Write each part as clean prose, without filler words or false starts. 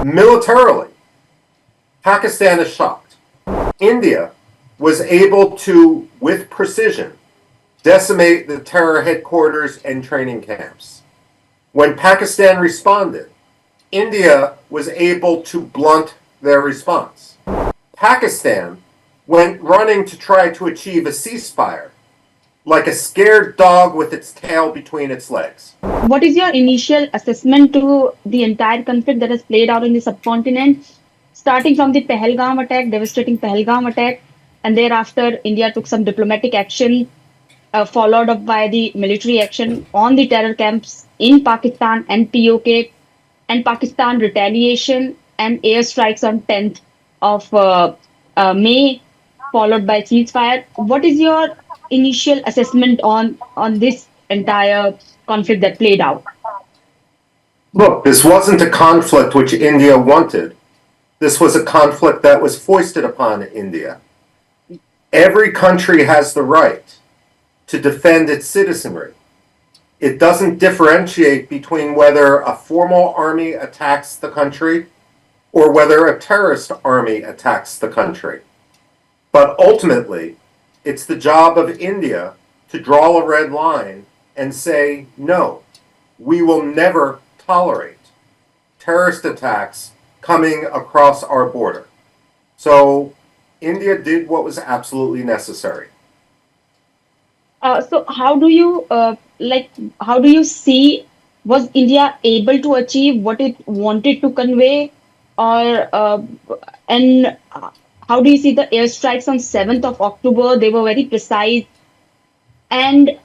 Militarily, Pakistan is shocked. India was able to, with precision, decimate the terror headquarters and training camps. When Pakistan responded, India was able to blunt their response. Pakistan went running to try to achieve a ceasefire, like a scared dog with its tail between its legs. What is your initial assessment to the entire conflict that has played out in the subcontinent, starting from the Pahalgam attack, devastating Pahalgam attack, and thereafter India took some diplomatic action, followed up by the military action on the terror camps in Pakistan and POK, and Pakistan retaliation and airstrikes on 10th of May, followed by ceasefire. What is your initial assessment on this entire conflict that played out? Look, this wasn't a conflict which India wanted. This was a conflict that was foisted upon India. Every country has the right to defend its citizenry. It doesn't differentiate between whether a formal army attacks the country or whether a terrorist army attacks the country. But ultimately, it's the job of India to draw a red line and say, no, we will never tolerate terrorist attacks coming across our border. So India did what was absolutely necessary. So how do you how do you see, was India able to achieve what it wanted to convey, or and how do you see the airstrikes on 7th of October? They were very precise, and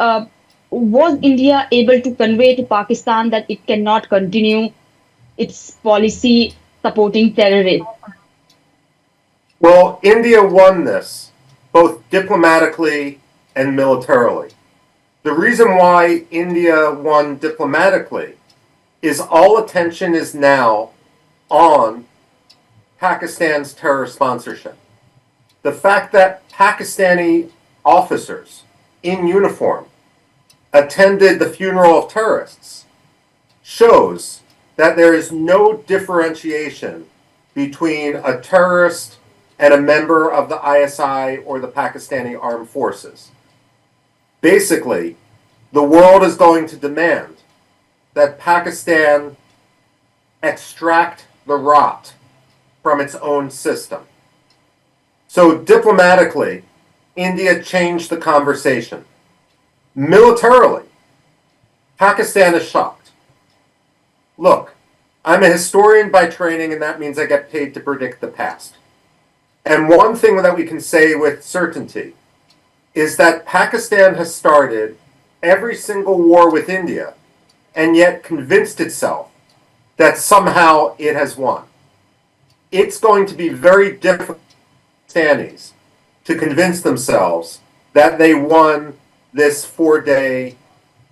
was India able to convey to Pakistan that it cannot continue its policy supporting terrorists? Well, India won this, both diplomatically and militarily. The reason why India won diplomatically is all attention is now on Pakistan's terror sponsorship. The fact that Pakistani officers in uniform attended the funeral of terrorists shows that there is no differentiation between a terrorist and a member of the ISI or the Pakistani armed forces. Basically, the world is going to demand that Pakistan extract the rot from its own system. So diplomatically, India changed the conversation. Militarily, Pakistan is shocked. Look, I'm a historian by training, and that means I get paid to predict the past. And one thing that we can say with certainty is that Pakistan has started every single war with India and yet convinced itself that somehow it has won. It's going to be very difficult for Pakistanis to convince themselves that they won this 4-day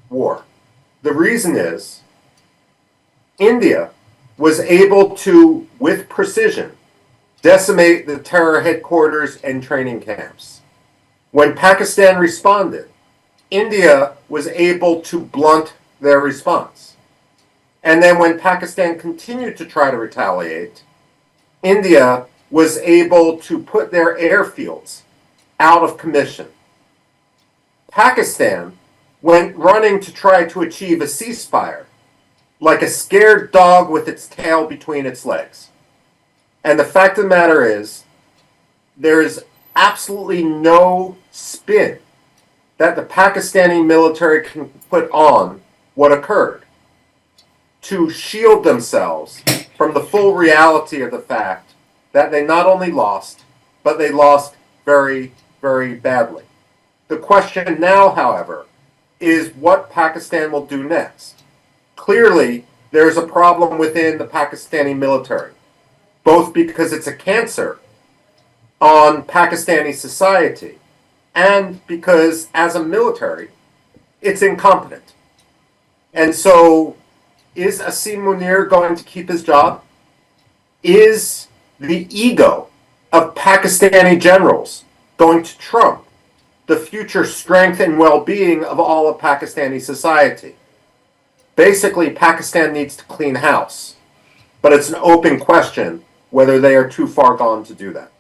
war. The reason is India was able to, with precision, decimate the terror headquarters and training camps. When Pakistan responded, India was able to blunt their response. And then when Pakistan continued to try to retaliate, India was able to put their airfields out of commission. Pakistan went running to try to achieve a ceasefire, like a scared dog with its tail between its legs. And the fact of the matter is, there is absolutely no spin that the Pakistani military can put on what occurred to shield themselves from the full reality of the fact that they not only lost, but they lost very, very badly. The question now, however, is what Pakistan will do next. Clearly, there's a problem within the Pakistani military, both because it's a cancer on Pakistani society and because, as a military, it's incompetent. And so, is Asim Munir going to keep his job? Is the ego of Pakistani generals going to trump the future strength and well-being of all of Pakistani society? Basically, Pakistan needs to clean house. but it's an open question whether they are too far gone to do that.